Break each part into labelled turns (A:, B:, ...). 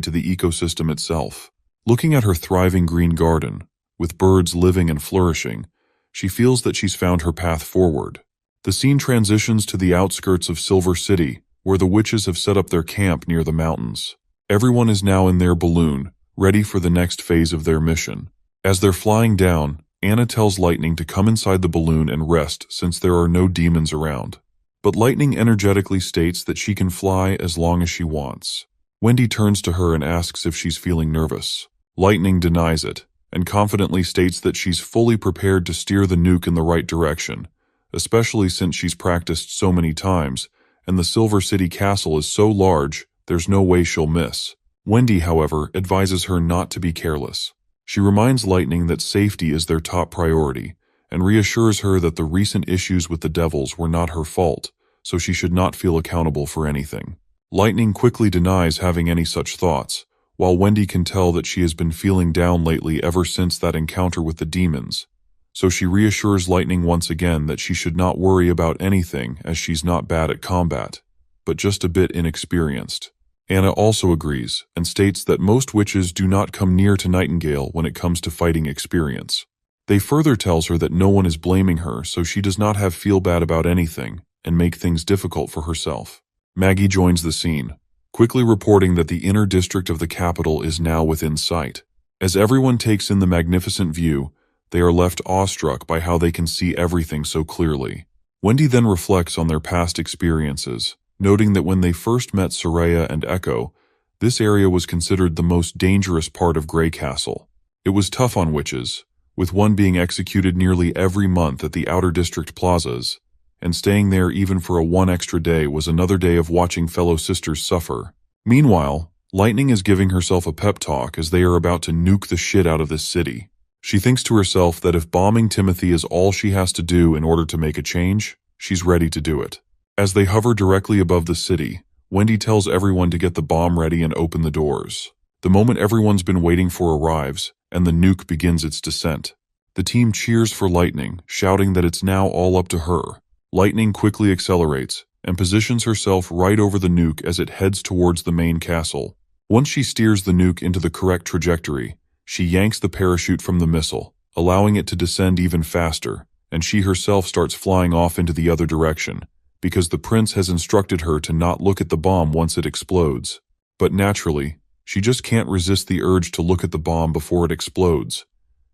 A: to the ecosystem itself. Looking at her thriving green garden, with birds living and flourishing, she feels that she's found her path forward. The scene transitions to the outskirts of Silver City, where the witches have set up their camp near the mountains. Everyone is now in their balloon, ready for the next phase of their mission. As they're flying down, Anna tells Lightning to come inside the balloon and rest since there are no demons around. But Lightning energetically states that she can fly as long as she wants. Wendy turns to her and asks if she's feeling nervous. Lightning denies it, and confidently states that she's fully prepared to steer the nuke in the right direction, especially since she's practiced so many times, and the Silver City castle is so large, there's no way she'll miss. Wendy, however, advises her not to be careless. She reminds Lightning that safety is their top priority, and reassures her that the recent issues with the devils were not her fault, so she should not feel accountable for anything. Lightning quickly denies having any such thoughts, while Wendy can tell that she has been feeling down lately ever since that encounter with the demons. So she reassures Lightning once again that she should not worry about anything as she's not bad at combat, but just a bit inexperienced. Anna also agrees and states that most witches do not come near to Nightingale when it comes to fighting experience. They further tells her that no one is blaming her, so she does not have feel bad about anything and make things difficult for herself. Maggie joins the scene, quickly reporting that the inner district of the capital is now within sight. As everyone takes in the magnificent view, they are left awestruck by how they can see everything so clearly. Wendy then reflects on their past experiences, noting that when they first met Soraya and Echo, this area was considered the most dangerous part of Grey Castle. It was tough on witches, with one being executed nearly every month at the Outer District plazas, and staying there even for one extra day was another day of watching fellow sisters suffer. Meanwhile, Lightning is giving herself a pep talk as they are about to nuke the shit out of this city. She thinks to herself that if bombing Timothy is all she has to do in order to make a change, she's ready to do it. As they hover directly above the city, Wendy tells everyone to get the bomb ready and open the doors. The moment everyone's been waiting for arrives, and the nuke begins its descent. The team cheers for Lightning, shouting that it's now all up to her. Lightning quickly accelerates and positions herself right over the nuke as it heads towards the main castle. Once she steers the nuke into the correct trajectory, she yanks the parachute from the missile, allowing it to descend even faster, and she herself starts flying off into the other direction, because the prince has instructed her to not look at the bomb once it explodes. But naturally, she just can't resist the urge to look at the bomb before it explodes,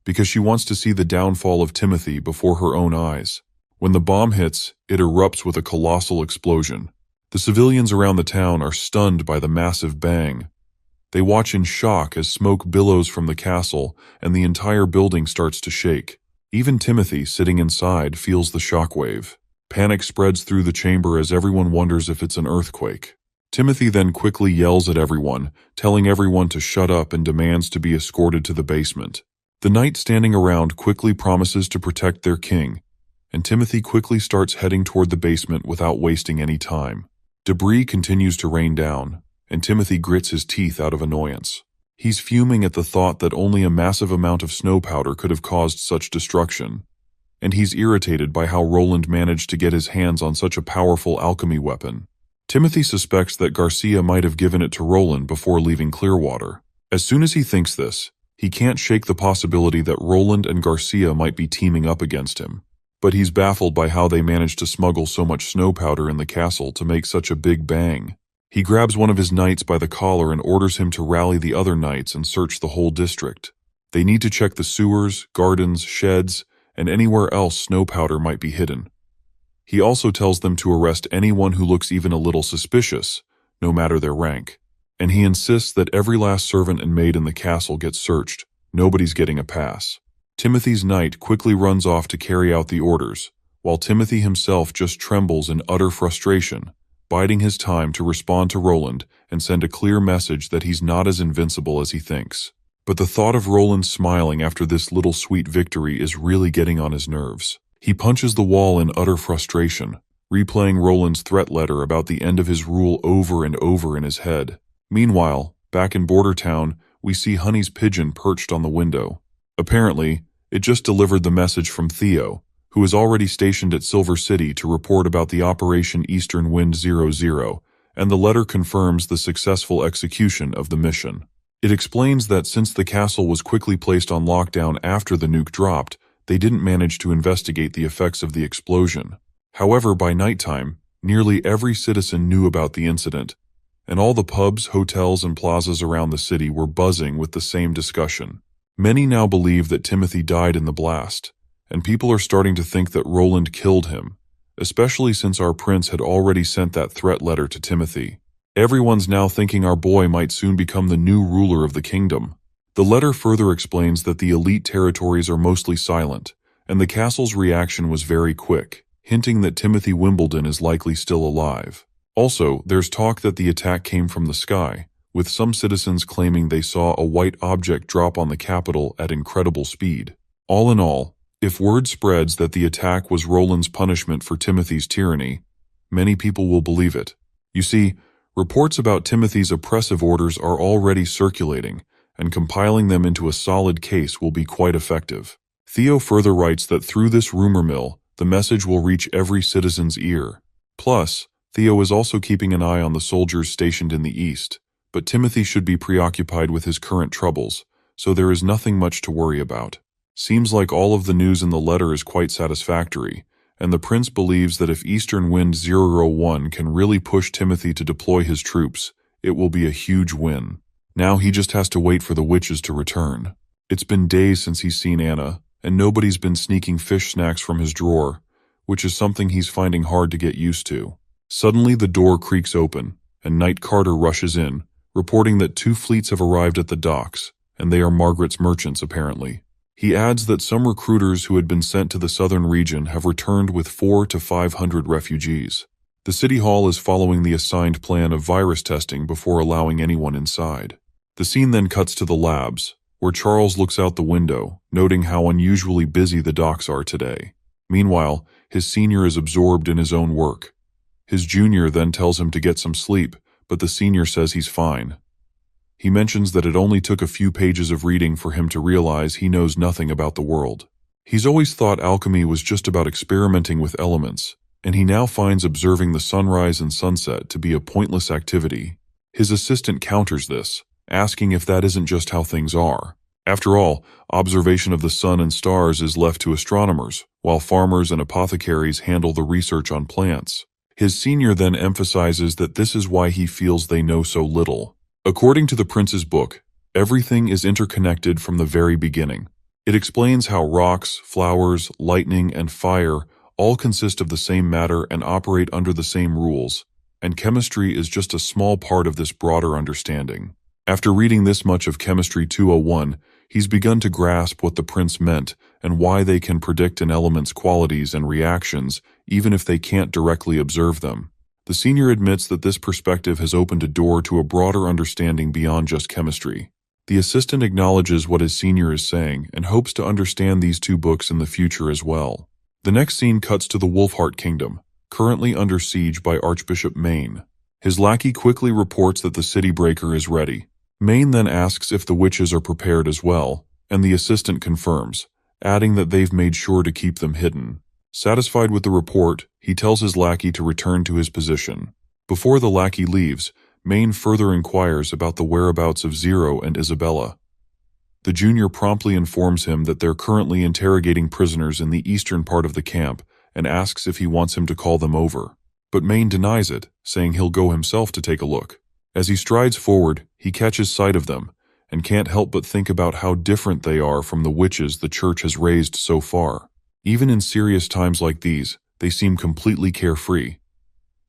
A: because she wants to see the downfall of Timothy before her own eyes. When the bomb hits, it erupts with a colossal explosion. The civilians around the town are stunned by the massive bang. They watch in shock as smoke billows from the castle and the entire building starts to shake. Even Timothy, sitting inside, feels the shockwave. Panic spreads through the chamber as everyone wonders if it's an earthquake. Timothy then quickly yells at everyone, telling everyone to shut up and demands to be escorted to the basement. The knight standing around quickly promises to protect their king, and Timothy quickly starts heading toward the basement without wasting any time. Debris continues to rain down, and Timothy grits his teeth out of annoyance. He's fuming at the thought that only a massive amount of snow powder could have caused such destruction, and he's irritated by how Roland managed to get his hands on such a powerful alchemy weapon. Timothy suspects that Garcia might have given it to Roland before leaving Clearwater. As soon as he thinks this, he can't shake the possibility that Roland and Garcia might be teaming up against him. But he's baffled by how they managed to smuggle so much snow powder in the castle to make such a big bang. He grabs one of his knights by the collar and orders him to rally the other knights and search the whole district. They need to check the sewers, gardens, sheds, and anywhere else snow powder might be hidden. He also tells them to arrest anyone who looks even a little suspicious, no matter their rank. And he insists that every last servant and maid in the castle gets searched. Nobody's getting a pass. Timothy's knight quickly runs off to carry out the orders, while Timothy himself just trembles in utter frustration, biding his time to respond to Roland and send a clear message that he's not as invincible as he thinks. But the thought of Roland smiling after this little sweet victory is really getting on his nerves. He punches the wall in utter frustration, replaying Roland's threat letter about the end of his rule over and over in his head. Meanwhile, back in Border Town, we see Honey's pigeon perched on the window. Apparently, it just delivered the message from Theo, who is already stationed at Silver City to report about the Operation Eastern Wind 00, and the letter confirms the successful execution of the mission. It explains that since the castle was quickly placed on lockdown after the nuke dropped, they didn't manage to investigate the effects of the explosion. However, by nighttime, nearly every citizen knew about the incident, and all the pubs, hotels, and plazas around the city were buzzing with the same discussion. Many now believe that Timothy died in the blast, and people are starting to think that Roland killed him, especially since our prince had already sent that threat letter to Timothy. Everyone's now thinking our boy might soon become the new ruler of the kingdom. The letter further explains that the elite territories are mostly silent, and the castle's reaction was very quick, hinting that Timothy Wimbledon is likely still alive. Also, there's talk that the attack came from the sky, with some citizens claiming they saw a white object drop on the capital at incredible speed. All in all, if word spreads that the attack was Roland's punishment for Timothy's tyranny, many people will believe it. You see, reports about Timothy's oppressive orders are already circulating, and compiling them into a solid case will be quite effective. Theo further writes that through this rumor mill, the message will reach every citizen's ear. Plus, Theo is also keeping an eye on the soldiers stationed in the east, but Timothy should be preoccupied with his current troubles, so there is nothing much to worry about. Seems like all of the news in the letter is quite satisfactory, and the prince believes that if Eastern Wind 001 can really push Timothy to deploy his troops, it will be a huge win. Now he just has to wait for the witches to return. It's been days since he's seen Anna, and nobody's been sneaking fish snacks from his drawer, which is something he's finding hard to get used to. Suddenly the door creaks open, and Knight Carter rushes in, reporting that 2 fleets have arrived at the docks, and they are Margaret's merchants apparently. He adds that some recruiters who had been sent to the southern region have returned with 400 to 500 refugees. The city hall is following the assigned plan of virus testing before allowing anyone inside. The scene then cuts to the labs, where Charles looks out the window, noting how unusually busy the docks are today. Meanwhile, his senior is absorbed in his own work. His junior then tells him to get some sleep, but the senior says he's fine. He mentions that it only took a few pages of reading for him to realize he knows nothing about the world. He's always thought alchemy was just about experimenting with elements, and he now finds observing the sunrise and sunset to be a pointless activity. His assistant counters this, asking if that isn't just how things are. After all, observation of the sun and stars is left to astronomers, while farmers and apothecaries handle the research on plants. His senior then emphasizes that this is why he feels they know so little. According to the prince's book, everything is interconnected from the very beginning. It explains how rocks, flowers, lightning, and fire all consist of the same matter and operate under the same rules, and chemistry is just a small part of this broader understanding. After reading this much of Chemistry 201, he's begun to grasp what the prince meant and why they can predict an element's qualities and reactions even if they can't directly observe them. The senior admits that this perspective has opened a door to a broader understanding beyond just chemistry. The assistant acknowledges what his senior is saying and hopes to understand these 2 books in the future as well. The next scene cuts to the Wolfheart Kingdom, currently under siege by Archbishop Maine. His lackey quickly reports that the city breaker is ready. Maine then asks if the witches are prepared as well, and the assistant confirms, adding that they've made sure to keep them hidden. Satisfied with the report, he tells his lackey to return to his position. Before the lackey leaves, Maine further inquires about the whereabouts of Zero and Isabella. The junior promptly informs him that they're currently interrogating prisoners in the eastern part of the camp and asks if he wants him to call them over. But Maine denies it, saying he'll go himself to take a look. As he strides forward, he catches sight of them and can't help but think about how different they are from the witches the church has raised so far. Even in serious times like these, they seem completely carefree.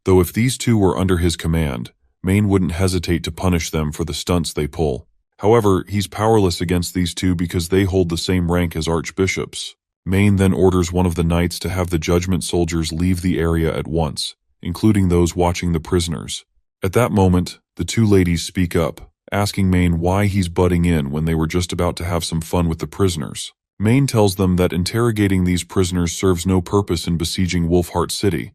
A: Though if these 2 were under his command, Maine wouldn't hesitate to punish them for the stunts they pull. However, he's powerless against these 2 because they hold the same rank as archbishops. Maine then orders one of the knights to have the judgment soldiers leave the area at once, including those watching the prisoners. At that moment, the 2 ladies speak up, asking Maine why he's butting in when they were just about to have some fun with the prisoners. Maine tells them that interrogating these prisoners serves no purpose in besieging Wolfheart City.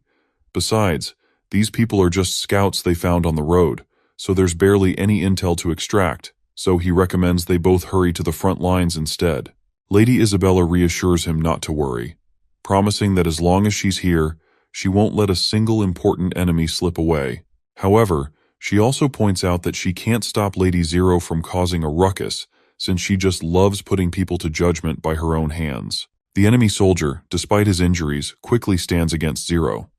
A: Besides, these people are just scouts they found on the road, so there's barely any intel to extract, so he recommends they both hurry to the front lines instead. Lady Isabella reassures him not to worry, promising that as long as she's here, she won't let a single important enemy slip away. However, she also points out that she can't stop Lady Zero from causing a ruckus, since she just loves putting people to judgment by her own hands. The enemy soldier, despite his injuries, quickly stands against Zero.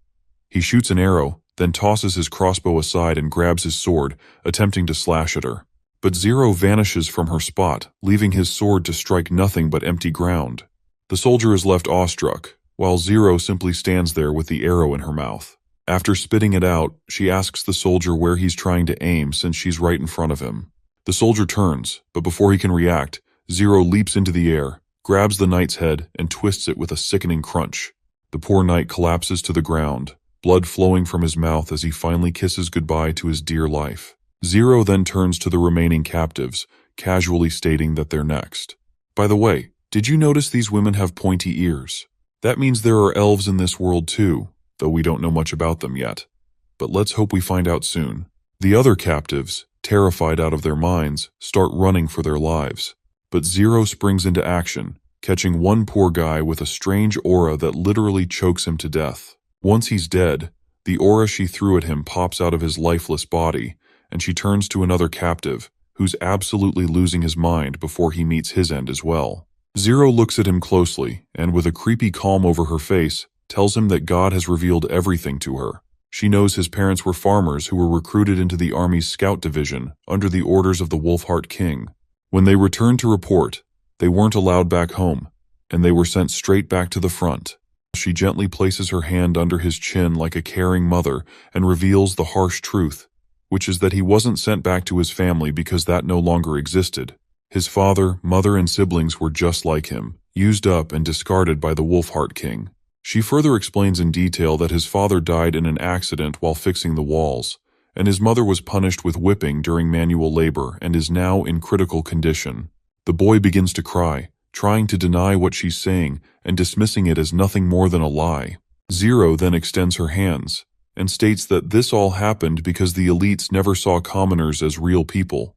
A: He shoots an arrow, then tosses his crossbow aside and grabs his sword, attempting to slash at her. But Zero vanishes from her spot, leaving his sword to strike nothing but empty ground. The soldier is left awestruck, while Zero simply stands there with the arrow in her mouth. After spitting it out, she asks the soldier where he's trying to aim since she's right in front of him. The soldier turns, but before he can react, Zero leaps into the air, grabs the knight's head, and twists it with a sickening crunch. The poor knight collapses to the ground, blood flowing from his mouth as he finally kisses goodbye to his dear life. Zero then turns to the remaining captives, casually stating that they're next. By the way, did you notice these women have pointy ears? That means there are elves in this world too, though we don't know much about them yet. But let's hope we find out soon. The other captives, terrified out of their minds, start running for their lives. But Zero springs into action, catching one poor guy with a strange aura that literally chokes him to death. Once he's dead, the aura she threw at him pops out of his lifeless body, and she turns to another captive, who's absolutely losing his mind before he meets his end as well. Zero looks at him closely, and with a creepy calm over her face, tells him that God has revealed everything to her. She knows his parents were farmers who were recruited into the army's scout division under the orders of the Wolfheart King. When they returned to report, they weren't allowed back home, and they were sent straight back to the front. She gently places her hand under his chin like a caring mother and reveals the harsh truth, which is that he wasn't sent back to his family because that no longer existed. His father, mother, and siblings were just like him, used up and discarded by the Wolfheart King. She further explains in detail that his father died in an accident while fixing the walls, and his mother was punished with whipping during manual labor and is now in critical condition. The boy begins to cry, trying to deny what she's saying and dismissing it as nothing more than a lie. Zero then extends her hands and states that this all happened because the elites never saw commoners as real people.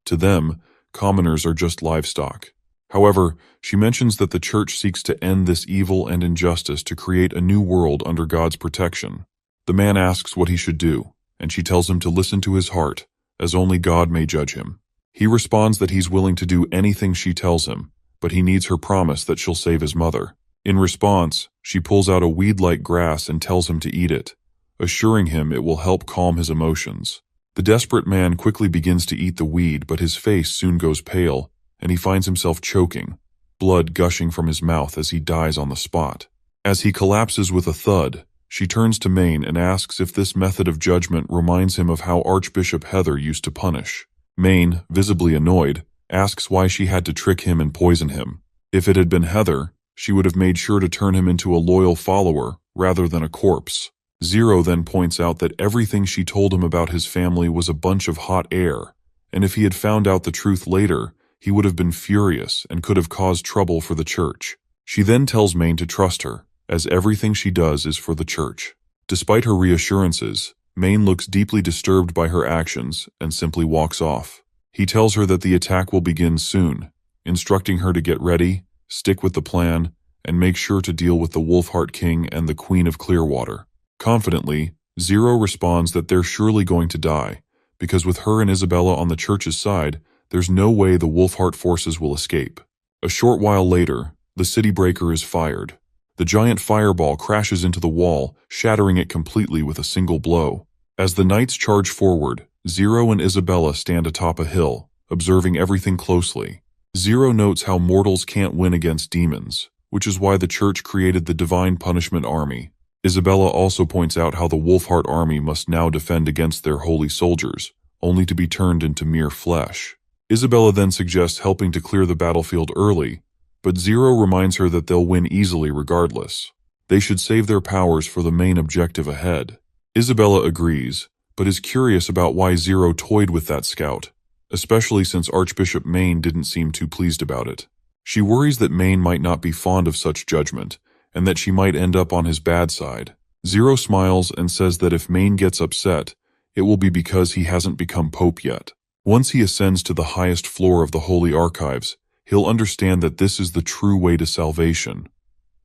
A: To them, commoners are just livestock. However, she mentions that the church seeks to end this evil and injustice to create a new world under God's protection. The man asks what he should do, and she tells him to listen to his heart, as only God may judge him. He responds that he's willing to do anything she tells him, but he needs her promise that she'll save his mother. In response, she pulls out a weed-like grass and tells him to eat it, assuring him it will help calm his emotions. The desperate man quickly begins to eat the weed, but his face soon goes pale, and he finds himself choking, blood gushing from his mouth as he dies on the spot. As he collapses with a thud, she turns to Maine and asks if this method of judgment reminds him of how Archbishop Heather used to punish. Maine, visibly annoyed, asks why she had to trick him and poison him. If it had been Heather, she would have made sure to turn him into a loyal follower rather than a corpse. Zero then points out that everything she told him about his family was a bunch of hot air, and if he had found out the truth later, he would have been furious and could have caused trouble for the church. She then tells Maine to trust her, as everything she does is for the church. Despite her reassurances, Maine looks deeply disturbed by her actions and simply walks off. He tells her that the attack will begin soon, instructing her to get ready, stick with the plan, and make sure to deal with the Wolfheart King and the Queen of Clearwater. Confidently, Zero responds that they're surely going to die, because with her and Isabella on the church's side, there's no way the Wolfheart forces will escape. A short while later, the city breaker is fired. The giant fireball crashes into the wall, shattering it completely with a single blow. As the knights charge forward, Zero and Isabella stand atop a hill, observing everything closely. Zero notes how mortals can't win against demons, which is why the church created the Divine Punishment Army. Isabella also points out how the Wolfheart army must now defend against their holy soldiers, only to be turned into mere flesh. Isabella then suggests helping to clear the battlefield early, but Zero reminds her that they'll win easily regardless. They should save their powers for the main objective ahead. Isabella agrees, but is curious about why Zero toyed with that scout, especially since Archbishop Maine didn't seem too pleased about it. She worries that Maine might not be fond of such judgment, and that she might end up on his bad side. Zero smiles and says that if Maine gets upset, it will be because he hasn't become Pope yet. Once he ascends to the highest floor of the Holy Archives, he'll understand that this is the true way to salvation.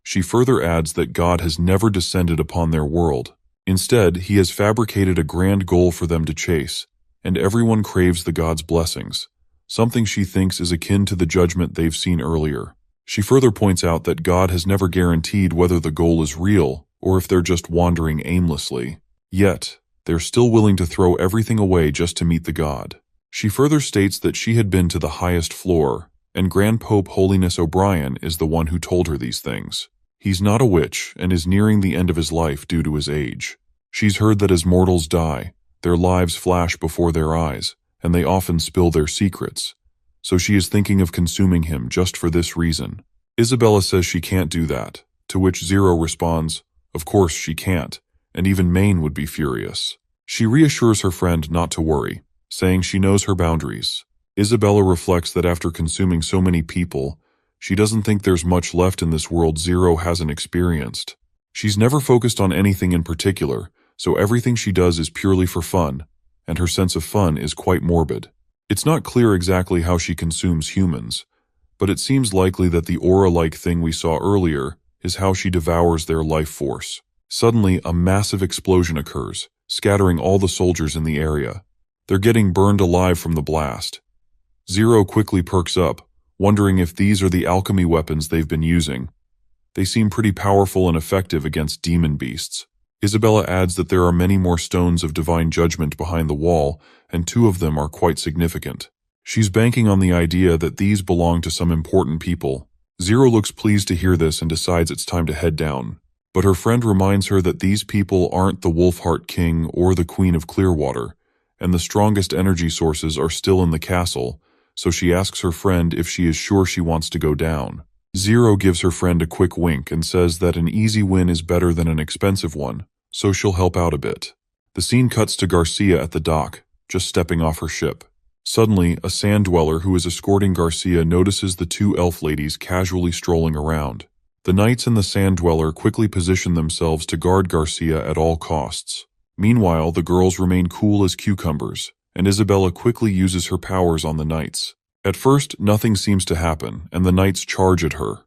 A: She further adds that God has never descended upon their world. Instead, he has fabricated a grand goal for them to chase, and everyone craves the god's blessings, something she thinks is akin to the judgment they've seen earlier. She further points out that God has never guaranteed whether the goal is real or if they're just wandering aimlessly. Yet, they're still willing to throw everything away just to meet the god. She further states that she had been to the highest floor, and Grand Pope Holiness O'Brien is the one who told her these things. He's not a witch and is nearing the end of his life due to his age. She's heard that as mortals die, their lives flash before their eyes, and they often spill their secrets. So she is thinking of consuming him just for this reason. Isabella says she can't do that, to which Zero responds, "Of course she can't, and even Maine would be furious." She reassures her friend not to worry, saying she knows her boundaries. Isabella reflects that after consuming so many people, she doesn't think there's much left in this world Zero hasn't experienced. She's never focused on anything in particular, so everything she does is purely for fun, and her sense of fun is quite morbid. It's not clear exactly how she consumes humans, but it seems likely that the aura-like thing we saw earlier is how she devours their life force. Suddenly, a massive explosion occurs, scattering all the soldiers in the area. They're getting burned alive from the blast. Zero quickly perks up, wondering if these are the alchemy weapons they've been using. They seem pretty powerful and effective against demon beasts. Isabella adds that there are many more stones of divine judgment behind the wall, and 2 of them are quite significant. She's banking on the idea that these belong to some important people. Zero looks pleased to hear this and decides it's time to head down. But her friend reminds her that these people aren't the Wolfheart King or the Queen of Clearwater, and the strongest energy sources are still in the castle, so she asks her friend if she is sure she wants to go down. Zero gives her friend a quick wink and says that an easy win is better than an expensive one, so she'll help out a bit. The scene cuts to Garcia at the dock, just stepping off her ship. Suddenly, a sand dweller who is escorting Garcia notices the 2 elf ladies casually strolling around. The knights and the sand dweller quickly position themselves to guard Garcia at all costs. Meanwhile, the girls remain cool as cucumbers, and Isabella quickly uses her powers on the knights. At first, nothing seems to happen, and the knights charge at her.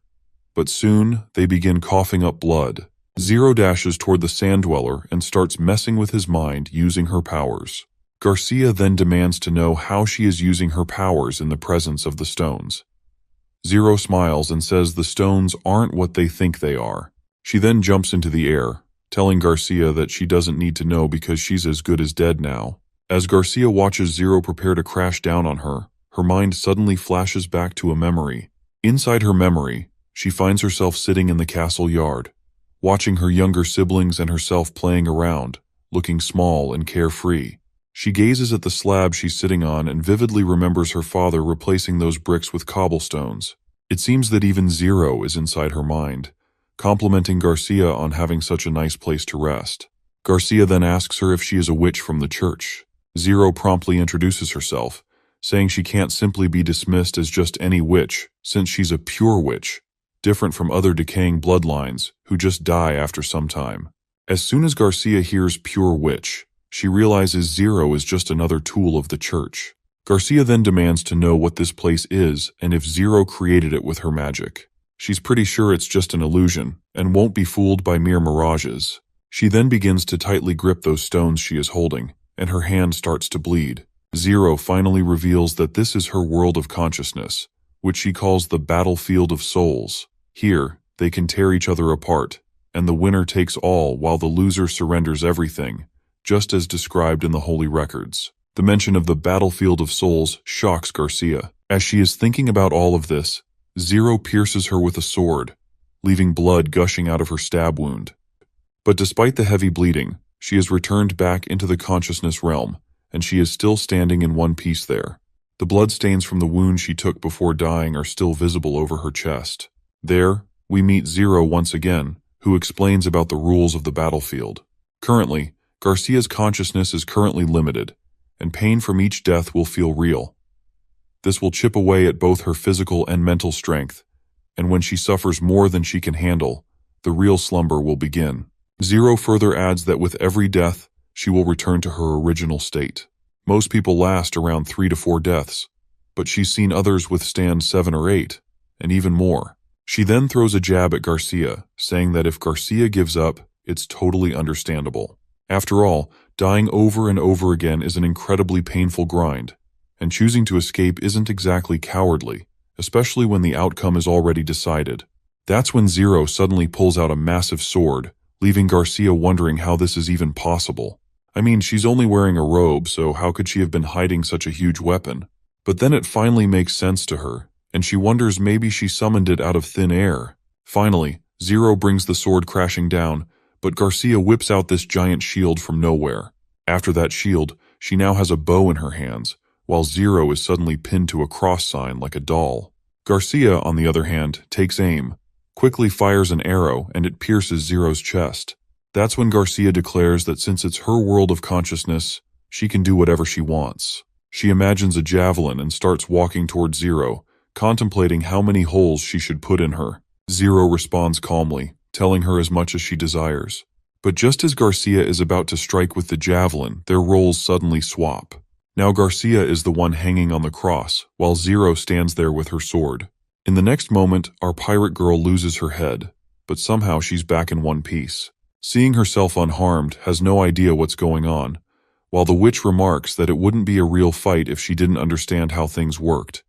A: But soon, they begin coughing up blood. Zero dashes toward the sand dweller and starts messing with his mind using her powers. Garcia then demands to know how she is using her powers in the presence of the stones. Zero smiles and says the stones aren't what they think they are. She then jumps into the air, telling Garcia that she doesn't need to know because she's as good as dead now. As Garcia watches Zero prepare to crash down on her, her mind suddenly flashes back to a memory. Inside her memory, she finds herself sitting in the castle yard, watching her younger siblings and herself playing around, looking small and carefree. She gazes at the slab she's sitting on and vividly remembers her father replacing those bricks with cobblestones. It seems that even Zero is inside her mind, complimenting Garcia on having such a nice place to rest. Garcia then asks her if she is a witch from the church. Zero promptly introduces herself, saying she can't simply be dismissed as just any witch, since she's a pure witch, different from other decaying bloodlines who just die after some time. As soon as Garcia hears pure witch, she realizes Zero is just another tool of the church. Garcia then demands to know what this place is and if Zero created it with her magic. She's pretty sure it's just an illusion and won't be fooled by mere mirages. She then begins to tightly grip those stones she is holding, and her hand starts to bleed. Zero finally reveals that this is her world of consciousness, which she calls the battlefield of souls. Here, they can tear each other apart, and the winner takes all while the loser surrenders everything, just as described in the Holy Records. The mention of the battlefield of souls shocks Garcia. As she is thinking about all of this, Zero pierces her with a sword, leaving blood gushing out of her stab wound. But despite the heavy bleeding, she is returned back into the consciousness realm, and she is still standing in one piece there. The bloodstains from the wound she took before dying are still visible over her chest. There, we meet Zero once again, who explains about the rules of the battlefield. Currently, Garcia's consciousness is currently limited, and pain from each death will feel real. This will chip away at both her physical and mental strength, and when she suffers more than she can handle, the real slumber will begin. Zero further adds that with every death, she will return to her original state. Most people last around 3 to 4 deaths, but she's seen others withstand 7 or 8, and even more. She then throws a jab at Garcia, saying that if Garcia gives up, it's totally understandable. After all, dying over and over again is an incredibly painful grind, and choosing to escape isn't exactly cowardly, especially when the outcome is already decided. That's when Zero suddenly pulls out a massive sword, leaving Garcia wondering how this is even possible. I mean, she's only wearing a robe, so how could she have been hiding such a huge weapon? But then it finally makes sense to her, and she wonders maybe she summoned it out of thin air. Finally, Zero brings the sword crashing down, but Garcia whips out this giant shield from nowhere. After that shield, she now has a bow in her hands, while Zero is suddenly pinned to a cross sign like a doll. Garcia, on the other hand, takes aim, quickly fires an arrow, and it pierces Zero's chest. That's when Garcia declares that since it's her world of consciousness, she can do whatever she wants. She imagines a javelin and starts walking toward Zero, contemplating how many holes she should put in her. Zero responds calmly, telling her as much as she desires. But just as Garcia is about to strike with the javelin, their roles suddenly swap. Now Garcia is the one hanging on the cross, while Zero stands there with her sword. In the next moment, our pirate girl loses her head, but somehow she's back in one piece. Seeing herself unharmed, has no idea what's going on, while the witch remarks that it wouldn't be a real fight if she didn't understand how things worked.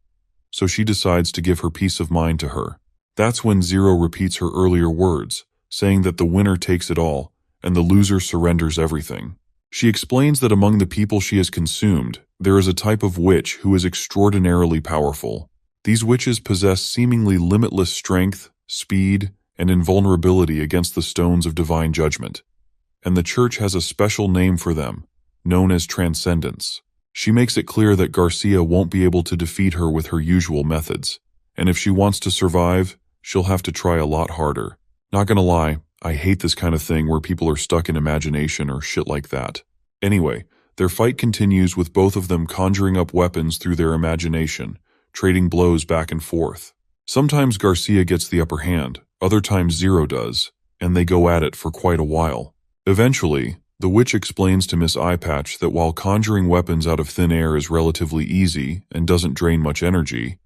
A: So she decides to give her peace of mind to her. That's when Zero repeats her earlier words, saying that the winner takes it all, and the loser surrenders everything. She explains that among the people she has consumed, there is a type of witch who is extraordinarily powerful. These witches possess seemingly limitless strength, speed, and invulnerability against the stones of divine judgment. And the church has a special name for them, known as Transcendence. She makes it clear that Garcia won't be able to defeat her with her usual methods, and if she wants to survive, she'll have to try a lot harder. Not gonna lie, I hate this kind of thing where people are stuck in imagination or shit like that. Anyway, their fight continues with both of them conjuring up weapons through their imagination, trading blows back and forth. Sometimes Garcia gets the upper hand, other times Zero does, and they go at it for quite a while. Eventually, the witch explains to Miss Eyepatch that while conjuring weapons out of thin air is relatively easy and doesn't drain much energy,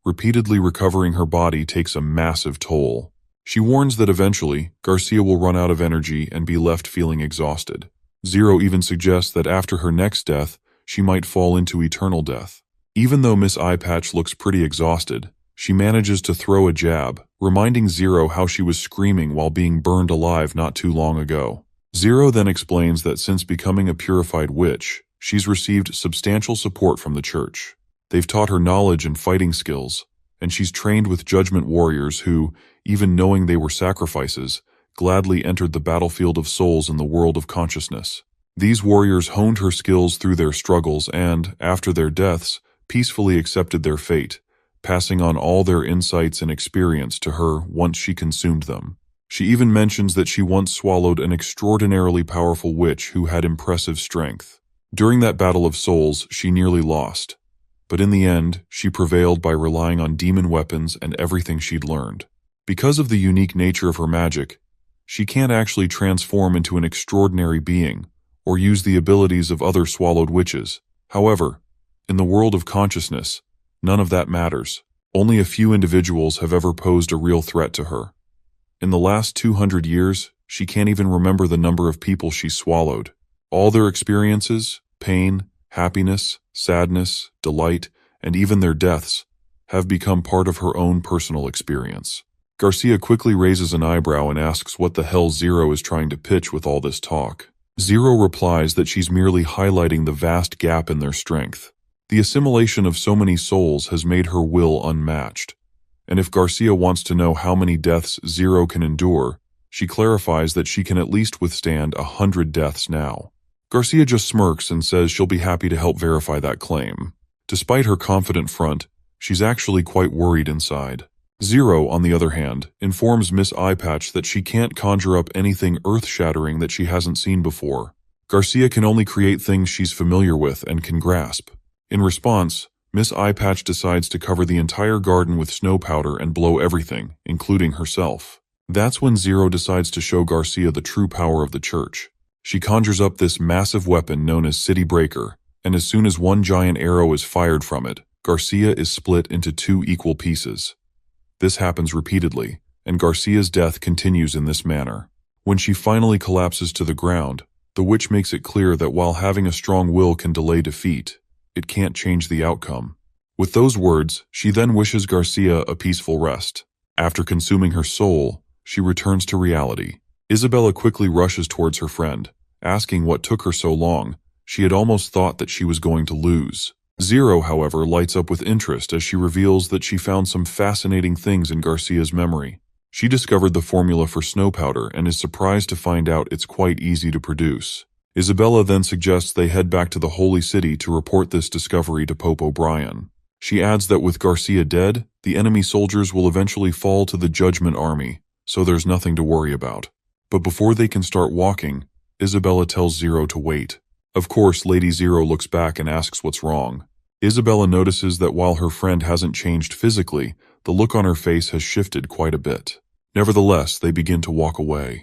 A: repeatedly recovering her body takes a massive toll. She warns that eventually, Garcia will run out of energy and be left feeling exhausted. Zero even suggests that after her next death, she might fall into eternal death. Even though Miss Eyepatch looks pretty exhausted, she manages to throw a jab, reminding Zero how she was screaming while being burned alive not too long ago. Zero then explains that since becoming a purified witch, she's received substantial support from the church. They've taught her knowledge and fighting skills, and she's trained with judgment warriors who, even knowing they were sacrifices, gladly entered the battlefield of souls in the world of consciousness. These warriors honed her skills through their struggles and, after their deaths, peacefully accepted their fate, passing on all their insights and experience to her once she consumed them. She even mentions that she once swallowed an extraordinarily powerful witch who had impressive strength. During that battle of souls, she nearly lost, but in the end, she prevailed by relying on demon weapons and everything she'd learned. Because of the unique nature of her magic, she can't actually transform into an extraordinary being or use the abilities of other swallowed witches. However, in the world of consciousness, none of that matters. Only a few individuals have ever posed a real threat to her. In the last 200 years, she can't even remember the number of people she swallowed. All their experiences, pain, happiness, sadness, delight, and even their deaths, have become part of her own personal experience. Garcia quickly raises an eyebrow and asks what the hell Zero is trying to pitch with all this talk. Zero replies that she's merely highlighting the vast gap in their strength. The assimilation of so many souls has made her will unmatched. And if Garcia wants to know how many deaths Zero can endure, she clarifies that she can at least withstand 100 deaths now. Garcia just smirks and says she'll be happy to help verify that claim. Despite her confident front, she's actually quite worried inside. Zero, on the other hand, informs Miss Eyepatch that she can't conjure up anything earth-shattering that she hasn't seen before. Garcia can only create things she's familiar with and can grasp. In response, Miss Eyepatch decides to cover the entire garden with snow powder and blow everything, including herself. That's when Zero decides to show Garcia the true power of the church. She conjures up this massive weapon known as City Breaker, and as soon as one giant arrow is fired from it, Garcia is split into 2 equal pieces. This happens repeatedly, and Garcia's death continues in this manner. When she finally collapses to the ground, The witch makes it clear that while having a strong will can delay defeat, it can't change the outcome. With those words, she then wishes Garcia a peaceful rest. After consuming her soul, she returns to reality. Isabella quickly rushes towards her friend, asking what took her so long. She had almost thought that she was going to lose. Zero, however, lights up with interest as she reveals that she found some fascinating things in Garcia's memory. She discovered the formula for snow powder and is surprised to find out it's quite easy to produce. Isabella then suggests they head back to the Holy City to report this discovery to Pope O'Brien. She adds that with Garcia dead, the enemy soldiers will eventually fall to the Judgment Army, so there's nothing to worry about. But before they can start walking, Isabella tells Zero to wait. Of course, Lady Zero looks back and asks what's wrong. Isabella notices that while her friend hasn't changed physically, the look on her face has shifted quite a bit. Nevertheless, they begin to walk away.